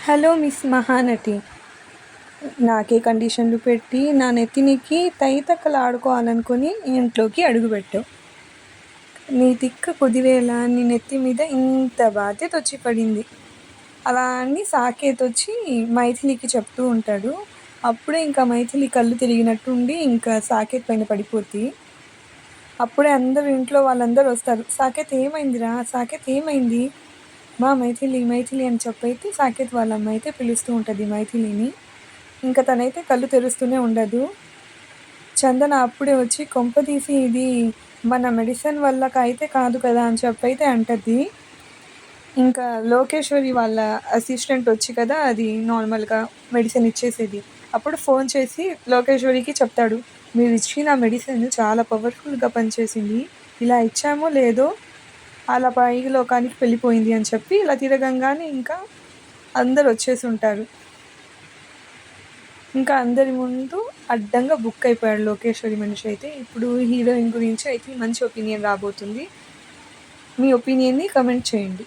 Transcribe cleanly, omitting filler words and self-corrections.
Hello miss Mahanati, నాకే కండిషన్లు పెట్టి నా నెత్తినికి తైతక్కలు ఆడుకోవాలనుకుని ఇంట్లోకి అడుగుపెట్టావు. నీ తిక్క కుదిరేలా నీ నెత్తి మీద ఇంత బాధ్యత వచ్చి పడింది. అలా అని సాకేత్ వచ్చి మైథిలికి చెప్తూ ఉంటాడు. అప్పుడే ఇంకా మైథిలి కళ్ళు తిరిగినట్టుండి ఇంకా సాకేత్ పైన పడిపోద్ది. అప్పుడే అందరూ ఇంట్లో వాళ్ళందరూ వస్తారు. సాకేత్ ఏమైందిరా, సాకేత్ ఏమైంది, మా మైథిలి మైథిలి అని చెప్పైతే సాకేత్ వాళ్ళ అమ్మ అయితే పిలుస్తూ ఉంటుంది మైథిలిని. ఇంకా తనైతే కళ్ళు తెరుస్తూనే ఉండదు. చందన అప్పుడే వచ్చి కొంపదీసి ఇది మన మెడిసిన్ వల్ల అయితే కాదు కదా అని చెప్పైతే అంటది. ఇంకా లోకేశ్వరి వాళ్ళ అసిస్టెంట్ వచ్చి కదా అది నార్మల్గా మెడిసిన్ ఇచ్చేసేది. అప్పుడు ఫోన్ చేసి లోకేశ్వరికి చెప్తాడు, మీరు ఇచ్చిన మెడిసిన్ చాలా పవర్ఫుల్గా పనిచేసింది, ఇలా ఇచ్చామో లేదో అలా పై లోకానికి వెళ్ళిపోయింది అని చెప్పి ఇలా తిరగంగానే ఇంకా అందరు వచ్చేసి ఉంటారు. ఇంకా అందరి ముందు అడ్డంగా బుక్ అయిపోయాడు లోకేశ్వరి మనిషి అయితే. ఇప్పుడు హీరోయిన్ గురించి అయితే మంచి ఒపీనియన్ రాబోతుంది. మీ ఒపీనియన్ని కమెంట్ చేయండి.